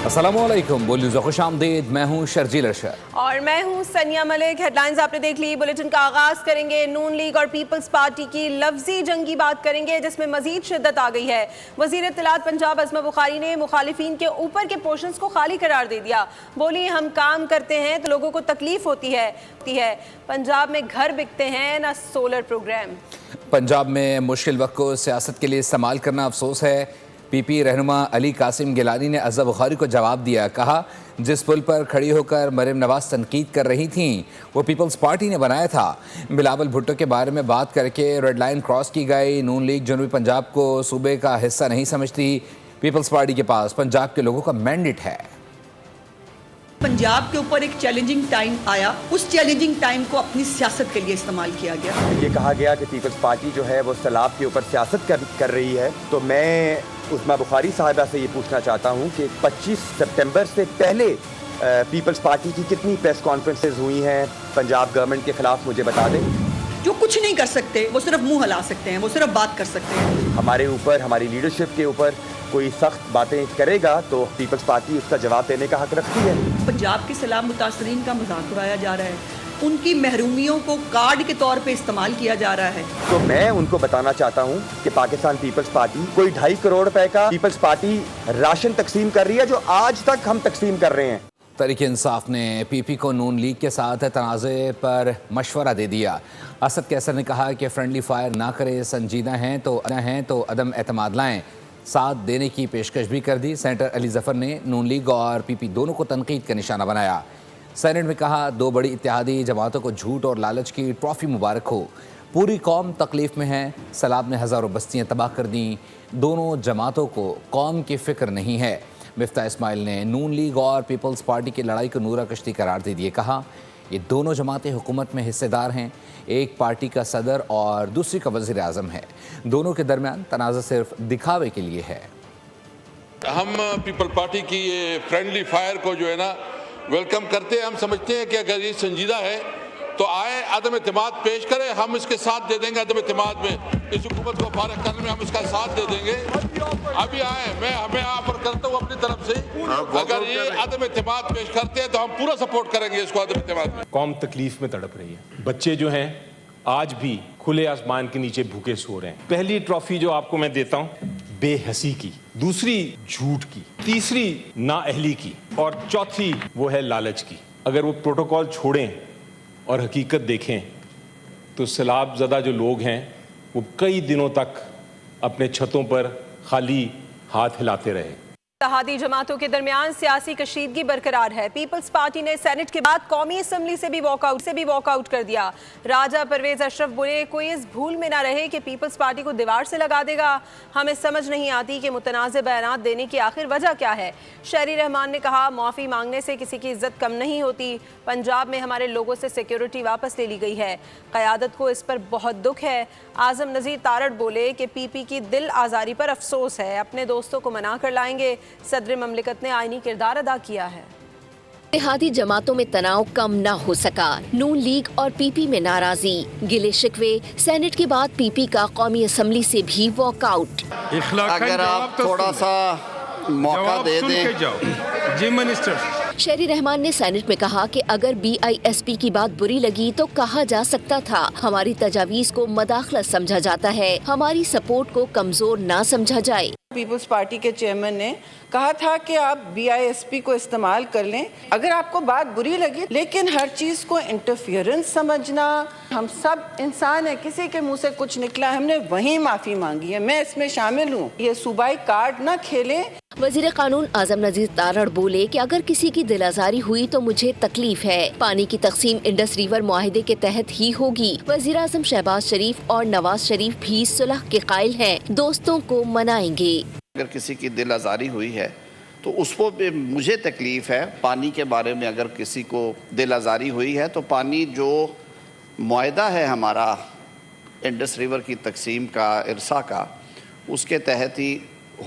अस्सलामुअलैकुम, बोल न्यूज़ खुश आमदीद। मैं हूँ शर्जील अरशद और मैं हूँ सनिया मलिक। हेडलाइंस आपने देख ली। बुलेटिन का आगाज करेंगे नून लीग और पीपल्स पार्टी की लफ्जी जंग की बात करेंगे, जिसमें मजीद शिद्दत आ गई है। वजीर इत्तलात पंजाब अज़मा बुखारी ने मुखालिफिन के ऊपर के पोर्शंस को खाली करार दे दिया। बोली, हम काम करते हैं तो लोगों को तकलीफ होती है। पंजाब में घर बिकते हैं ना सोलर प्रोग्राम। पंजाब में मुश्किल वक्त को सियासत के लिए इस्तेमाल करना अफसोस है। पीपी रहनुमा अली कासिम गिलानी ने अज़मा बुखारी को जवाब दिया। कहा, जिस पुल पर खड़ी होकर मरियम नवाज तनकीद कर रही थीं वो पीपल्स पार्टी ने बनाया था। बिलावल भुट्टो के बारे में बात करके रेड लाइन क्रॉस की गई। नून लीग जनूबी पंजाब को सूबे का हिस्सा नहीं समझती। पीपल्स पार्टी के पास पंजाब के लोगों का मैंडेट है। पंजाब के ऊपर एक चैलेंजिंग टाइम आया, उस चैलेंजिंग टाइम को अपनी सियासत के लिए इस्तेमाल किया गया। ये कहा गया कि पीपल्स पार्टी जो है वो सैलाब के ऊपर सियासत कर रही है। तो मैं अज़मा बुखारी साहिबा से ये पूछना चाहता हूँ कि 25 सितंबर से पहले पीपल्स पार्टी की कितनी प्रेस कॉन्फ्रेंसेज हुई हैं पंजाब गवर्नमेंट के ख़िलाफ़, मुझे बता दें। जो कुछ नहीं कर सकते वो सिर्फ मुंह हिला सकते हैं, वो सिर्फ बात कर सकते हैं। हमारे ऊपर, हमारी लीडरशिप के ऊपर कोई सख्त बातें करेगा तो पीपल्स पार्टी उसका जवाब देने का हक रखती है। पंजाब के सैलाब मुतासरीन का मजाक उड़ाया जा रहा है, उनकी महरूमियों को कार्ड के तौर पे इस्तेमाल किया जा रहा है। तो मैं उनको बताना चाहता हूँ कि पाकिस्तान पीपल्स पार्टी कोई 2.5 करोड़ रुपए का पीपल्स पार्टी राशन तकसीम कर रही है, जो आज तक हम तकसीम कर रहे हैं। तहरीक इंसाफ ने पीपी को नून लीग के साथ तनाज़े पर मशवरा दे दिया। असद कैसर ने कहा कि फ्रेंडली फायर ना करे, संजीदा हैं तो अदम एतमाद लाएं। साथ देने की पेशकश भी कर दी। सेनेटर अली जफ़र ने नून लीग और पीपी दोनों को तनकीद का निशाना बनाया। सेनेट में कहा, दो बड़ी इत्तेहादी जमातों को झूठ और लालच की ट्रॉफी मुबारक हो। पूरी कौम तकलीफ में है। सैलाब ने हज़ारों बस्तियाँ तबाह कर दी। दोनों जमातों को कौम की फ़िक्र नहीं है। मिफ्ता इस्माइल ने नून लीग और पीपल्स पार्टी की लड़ाई को नूरा कश्ती करार दे दिए। कहा, ये दोनों जमातें हुकूमत में हिस्सेदार हैं। एक पार्टी का सदर और दूसरी का वज़ीर आज़म है। दोनों के दरमियान तनाज़ा सिर्फ दिखावे के लिए है। हम पीपल पार्टी की ये फ्रेंडली फायर को जो है ना वेलकम करते हैं। हम समझते हैं कि अगर ये संजीदा है तो आए, अदम एतमाद पेश करें, हम इसके साथ दे देंगे। अदम एतमाद में इस हुकूमत को फारग करने में हम इसका साथ दे देंगे। अभी आए, मैं हमें ऑफर करता हूँ अपनी तरफ से, अगर ये अदम एतमाद पेश करते हैं तो हम पूरा सपोर्ट करेंगे इसको अदम एतमाद में। कौम तकलीफ में तड़प रही है। बच्चे जो हैं आज भी खुले आसमान के नीचे भूखे सो रहे हैं। पहली ट्रॉफी जो आपको मैं देता हूँ बेहसी की, दूसरी झूठ की, तीसरी नाअहली की और चौथी वो है लालच की। अगर वो प्रोटोकॉल छोड़ें और हकीकत देखें तो सैलाब ज़दा जो लोग हैं वो कई दिनों तक अपने छतों पर खाली हाथ हिलाते रहे। इत्तेहादी जमातों के दरमियान सियासी कशीदगी बरकरार है। पीपल्स पार्टी ने सेनेट के बाद कौमी असम्बली से भी वॉकआउट कर दिया। राजा परवेज अशरफ बोले, कोई इस भूल में ना रहे कि पीपल्स पार्टी को दीवार से लगा देगा। हमें समझ नहीं आती कि मुतनाज़ बयानात देने की आखिर वजह क्या है। शहरी रहमान ने कहा, माफ़ी मांगने से किसी की इज्जत कम नहीं होती। पंजाब में हमारे लोगों से सिक्योरिटी वापस ले ली गई है। क़यादत को इस पर बहुत दुख है। आज़म नज़ीर तारड़ बोले कि पीपी की दिल आज़ारी पर अफसोस है, अपने दोस्तों को मना कर लाएंगे। सदर ममलिकत ने आईनी किरदार अदा किया है। इत्तेहादी जमातों में तनाव कम न हो सका। नून लीग और पीपी में नाराजगी, गिले शिकवे। सेनेट के बाद पीपी का कौमी असम्बली से भी वॉकआउट। अगर आप थोड़ा सा मौका दे दें। जी मिनिस्टर। शहरी रहमान ने सेनेट में कहा कि अगर BISP की बात बुरी लगी तो कहा जा सकता था। हमारी तजावीज़ को मदाखलत समझा जाता है, हमारी सपोर्ट को कमजोर ना समझा जाए। पीपल्स पार्टी के चेयरमैन ने कहा था कि आप BISP को इस्तेमाल कर लें अगर आपको बात बुरी लगी, लेकिन हर चीज़ को इंटरफियरेंस समझना, हम सब इंसान हैं, किसी के मुंह से कुछ निकला हमने वहीं माफ़ी मांगी है, मैं इसमें शामिल हूँ। ये सूबाई कार्ड ना खेलें। वज़ीर कानून आज़म नज़ीर तारड़ बोले कि अगर किसी की दिल आज़ारी हुई तो मुझे तकलीफ है। पानी की तकसीम इंडस रिवर मुआहिदे के तहत ही होगी। वज़ीर आज़म शहबाज शरीफ और नवाज शरीफ भी सुलह के कायल हैं, दोस्तों को मनाएंगे। अगर किसी की दिल आज़ारी हुई है तो उसको भी मुझे तकलीफ है। पानी के बारे में अगर किसी को दिल आज़ारी हुई है तो पानी जो मुआहिदा है हमारा इंडस रिवर की तकसीम का, इरसा का, उसके तहत ही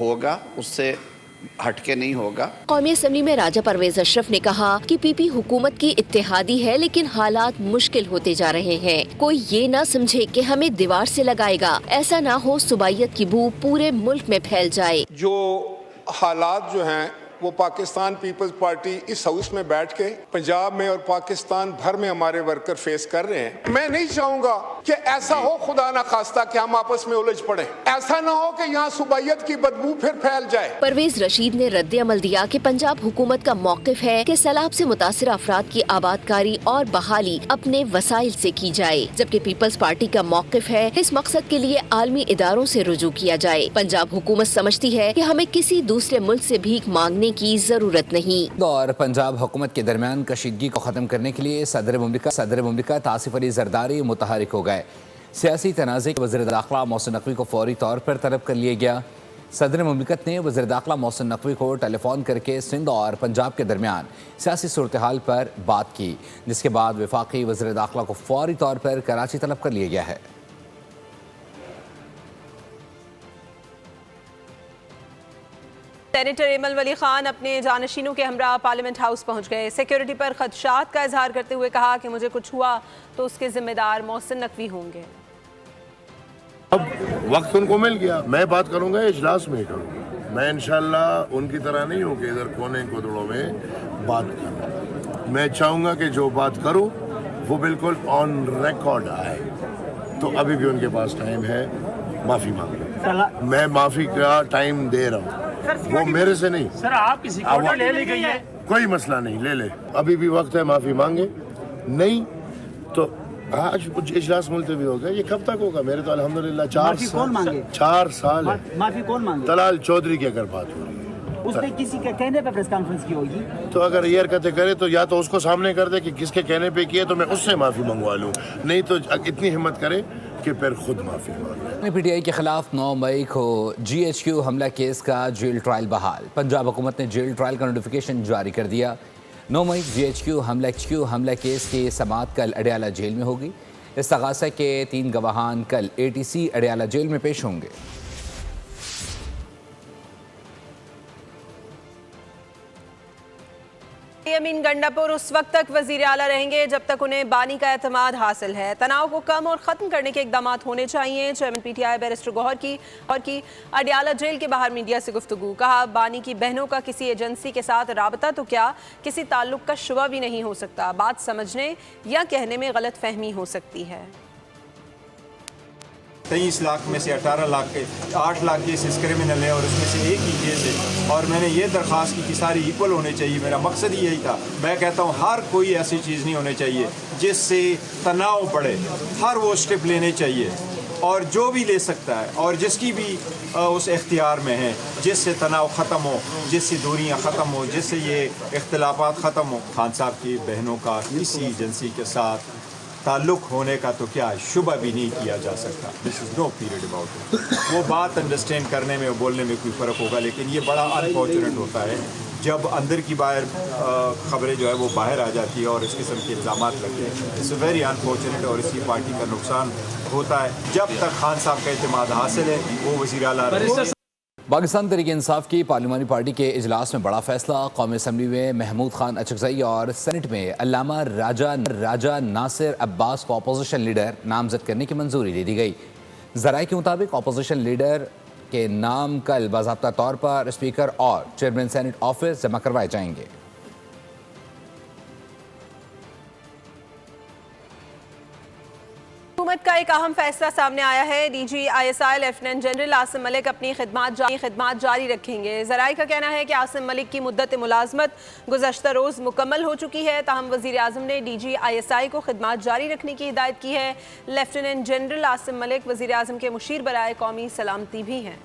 होगा, उससे हटके नहीं होगा। कौमी असम्बली में राजा परवेज अशरफ ने कहा कि पीपी हुकूमत की इत्तेहादी है, लेकिन हालात मुश्किल होते जा रहे हैं। कोई ये ना समझे कि हमें दीवार से लगाएगा। ऐसा ना हो सुबाइयत की बू पूरे मुल्क में फैल जाए। जो हालात जो हैं وہ پاکستان پیپلز پارٹی اس ہاؤس میں بیٹھ کے پنجاب میں اور پاکستان بھر میں ہمارے ورکر فیس کر رہے ہیں. میں نہیں چاہوں گا کہ ایسا ہو خدا نہ خواستہ کہ ہم آپس میں الجھ پڑیں. ایسا نہ ہو کہ یہاں صوبائیت کی بدبو پھر پھیل جائے. پرویز رشید نے رد عمل دیا کہ پنجاب حکومت کا موقف ہے کہ سیلاب سے متاثرہ افراد کی آبادکاری اور بحالی اپنے وسائل سے کی جائے، جبکہ پیپلز پارٹی کا موقف ہے اس مقصد کے لیے عالمی اداروں سے رجوع کیا جائے. پنجاب حکومت سمجھتی ہے کہ ہمیں کسی دوسرے ملک سے بھیک مانگنے کی ضرورت نہیں. اور پنجاب حکومت کے درمیان کشیدگی کو ختم کرنے کے لیے صدر مملکت آصف علی زرداری متحرک ہو گئے. سیاسی تنازع کے وزیر داخلہ محسن نقوی کو فوری طور پر طلب کر لیا گیا. صدر مملکت نے وزیر داخلہ محسن نقوی کو ٹیلی فون کر کے سندھ اور پنجاب کے درمیان سیاسی صورتحال پر بات کی، جس کے بعد وفاقی وزیر داخلہ کو فوری طور پر کراچی طلب کر لیا گیا ہے. سینیٹر ایمل ولی خان اپنے جانشینوں کے ہمراہ پارلیمنٹ ہاؤس پہنچ گئے. سیکیورٹی پر خدشات کا اظہار کرتے ہوئے کہا کہ مجھے کچھ ہوا تو اس کے ذمہ دار محسن نقوی ہوں گے. اب وقت ان کو مل گیا، میں بات کروں گا اجلاس میں کروں گا. میں انشاءاللہ ان کی طرح نہیں ہوں کہ ادھر کونے گودڑوں میں بات کروں. میں چاہوں گا کہ جو بات کروں وہ بالکل آن ریکارڈ آئے. تو ابھی بھی ان کے پاس ٹائم ہے معافی مانگنے. میں معافی کا ٹائم دے رہا ہوں، وہ میرے سے نہیں. سر آپ کسی کو لے لی گئی ہے، کوئی مسئلہ نہیں، لے لے. ابھی بھی وقت ہے، معافی مانگے. نہیں تو آج کچھ اجلاس ملتوی ہو گیا. یہ کب تک ہوگا؟ میرے تو الحمدللہ 4 سال ہے. معافی کون مانگے؟ طلال چودھری کی اگر بات ہو رہی ہے اس نے کسی کے کہنے پہ پریس کانفرنس کی ہوگی تو اگر یہ حرکتیں کرے تو یا تو اس کو سامنے کر دے کہ کس کے کہنے پہ کیے تو میں اس سے معافی منگوا لوں، نہیں تو اتنی ہمت کرے کہ پھر خود معافی مانگے. پی ٹی آئی کے خلاف 9 مئی کو GHQ حملہ کیس کا جیل ٹرائل بحال. پنجاب حکومت نے جیل ٹرائل کا نوٹیفیکیشن جاری کر دیا. 9 مئی GHQ حملہ کیس کی سماعت کل اڈیالہ جیل میں ہوگی. استغاثہ کے 3 گواہان کل ATC اڈیالہ جیل میں پیش ہوں گے. امین گنڈاپور اس وقت تک وزیر اعلیٰ رہیں گے جب تک انہیں بانی کا اعتماد حاصل ہے. تناؤ کو کم اور ختم کرنے کے اقدامات ہونے چاہیے. چیئرمین PTI بیرسٹر گوہر کی اڈیالہ جیل کے باہر میڈیا سے گفتگو. کہا بانی کی بہنوں کا کسی ایجنسی کے ساتھ رابطہ تو کیا کسی تعلق کا شبہ بھی نہیں ہو سکتا. بات سمجھنے یا کہنے میں غلط فہمی ہو سکتی ہے. 23 لاکھ میں سے 18 لاکھ کے 8 لاکھ کیسز کرمنل ہیں اور اس میں سے ایک ہی کیس ہے. اور میں نے یہ درخواست کی کہ ساری ایکول ہونے چاہیے. میرا مقصد ہی یہی تھا. میں کہتا ہوں ہر کوئی ایسی چیز نہیں ہونی چاہیے جس سے تناؤ بڑھے. ہر وہ اسٹیپ لینے چاہیے اور جو بھی لے سکتا ہے اور جس کی بھی اس اختیار میں ہے جس سے تناؤ ختم ہو، جس سے دوریاں ختم ہو، جس سے یہ اختلافات ختم ہو. خان صاحب کی بہنوں کا کسی ایجنسی کے ساتھ تعلق ہونے کا تو کیا شبہ بھی نہیں کیا جا سکتا. دس از نو پیریڈ اباؤٹ اٹ. وہ بات انڈرسٹینڈ کرنے میں بولنے میں کوئی فرق ہوگا، لیکن یہ بڑا انفارچونیٹ ہوتا ہے جب اندر کی باہر خبریں جو ہے وہ باہر آ جاتی ہے اور اس قسم کے الزامات لگتے ہیں. اٹس ویری انفارچونیٹ اور اس کی پارٹی کا نقصان ہوتا ہے. جب تک خان صاحب کا اعتماد حاصل ہے وہ وزیر اعلیٰ رہے. پاکستان تحریک انصاف کی پارلیمانی پارٹی کے اجلاس میں بڑا فیصلہ. قومی اسمبلی میں محمود خان اچکزئی اور سینٹ میں علامہ راجہ ناصر عباس کو اپوزیشن لیڈر نامزد کرنے کی منظوری دے دی گئی. ذرائع کے مطابق اپوزیشن لیڈر کے نام کل باضابطہ طور پر اسپیکر اور چیئرمین سینٹ آفس جمع کروائے جائیں گے. حکومت کا ایک اہم فیصلہ سامنے آیا ہے. DG ISI lieutenant general Asim Malik اپنی خدمات جاری رکھیں گے. ذرائع کا کہنا ہے کہ عاصم ملک کی مدت ملازمت گزشتہ روز مکمل ہو چکی ہے. تاہم وزیر اعظم نے DG ISI کو خدمات جاری رکھنے کی ہدایت کی ہے. لیفٹیننٹ جنرل عاصم ملک وزیر اعظم کے مشیر برائے قومی سلامتی بھی ہیں.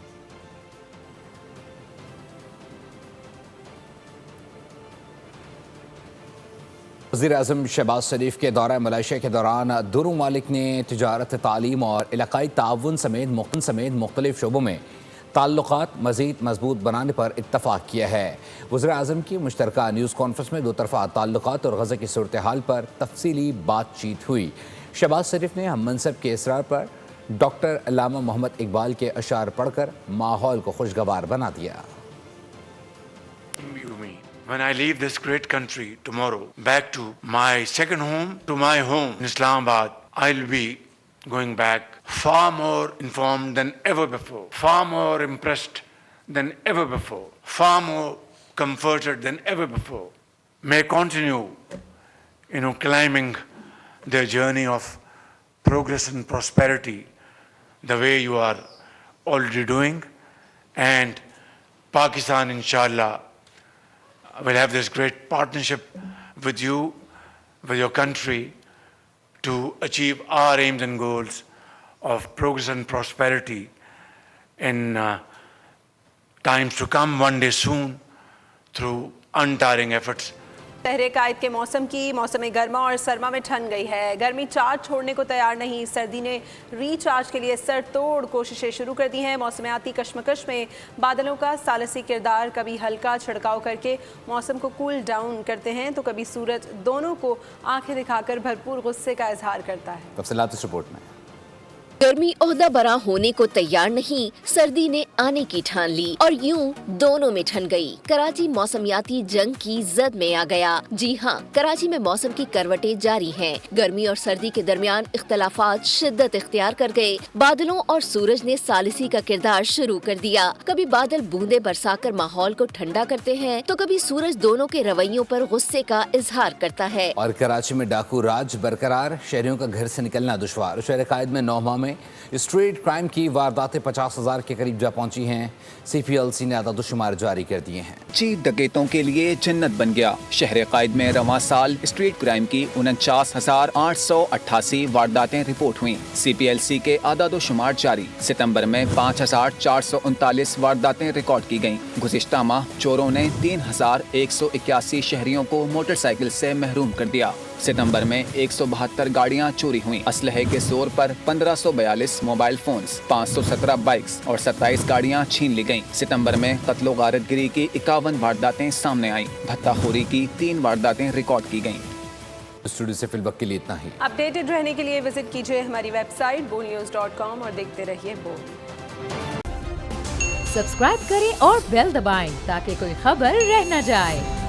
وزیر اعظم شہباز شریف کے دورہ ملائیشیا کے دوران دونوں ممالک نے تجارت، تعلیم اور علاقائی تعاون سمیت مختلف شعبوں میں تعلقات مزید مضبوط بنانے پر اتفاق کیا ہے. وزیر اعظم کی مشترکہ نیوز کانفرنس میں دو طرفہ تعلقات اور غزہ کی صورتحال پر تفصیلی بات چیت ہوئی. شہباز شریف نے ہم منصب کے اصرار پر ڈاکٹر علامہ محمد اقبال کے اشعار پڑھ کر ماحول کو خوشگوار بنا دیا. When I leave this great country tomorrow, back to my second home, to my home in Islamabad, I'll be going back far more informed than ever before, far more impressed than ever before, far more comforted than ever before, may continue, climbing their journey of progress and prosperity the way you are already doing. And Pakistan, inshallah, will have this great partnership with you, with your country, to achieve our aims and goals of progress and prosperity in times to come, one day soon, through untiring efforts. तहरीक आयद के मौसम की मौसम गर्मा और सरमा में ठन गई है। गर्मी चार्ज छोड़ने को तैयार नहीं। सर्दी ने रीचार्ज के लिए सर तोड़ कोशिशें शुरू कर दी हैं। मौसमियाती कशमकश में बादलों का सालसी किरदार कभी हल्का छिड़काव करके मौसम को कूल डाउन करते हैं तो कभी सूरज दोनों को आंखें दिखाकर भरपूर गुस्से का इजहार करता है। तफसीलात इस रिपोर्ट में। गर्मी ओहदा बरा होने को तैयार नहीं, सर्दी ने आने की ठान ली और यूं दोनों में ठन गई। कराची मौसमियाती जंग की जद में आ गया। जी हां, कराची में मौसम की करवटें जारी हैं। गर्मी और सर्दी के दरमियान इख्तलाफात शिद्दत इख्तियार कर गए। बादलों और सूरज ने सालिसी का किरदार शुरू कर दिया। कभी बादल बूंदे बरसाकर माहौल को ठंडा करते हैं तो कभी सूरज दोनों के रवैयों पर गुस्से का इजहार करता है। और कराची में डाकू राज बरकरार, शहरियों का घर से निकलना दुश्वार। शहर कायद में 9 माह में स्ट्रीट क्राइम की वारदातें 50,000 के करीब जा पहुंची हैं। CPLC ने आदादुशुमार जारी कर दिए हैं। चीफ डकैतों के लिए जन्नत बन गया। शहर कायद में रवां साल स्ट्रीट क्राइम की 49,888 वारदातें रिपोर्ट हुई। CPLC के आदादुशुमार जारी। सितंबर में 5,439 वारदातें रिकॉर्ड की गयी। गुज़िश्ता माह चोरों ने 3,181 शहरियों को मोटरसाइकिल से महरूम कर दिया। सितंबर में 172 गाड़ियां चोरी हुई। असलहे के जोर पर 1542 मोबाइल फोन्स, 517 बाइक्स और 27 गाड़ियां छीन ली गईं। सितंबर में कत्लो गारतगिरी की 51 वारदातें सामने आईं। भत्ताखोरी की 3 वारदातें रिकॉर्ड की गईं। स्टूडियो से फिलवक्त के लिए इतना ही। अपडेटेड रहने के लिए विजिट कीजिए हमारी वेबसाइट boldnews.com और देखते रहिए बोल्ड। सब्सक्राइब करें और बेल दबाएं ताकि कोई खबर रह न जाए।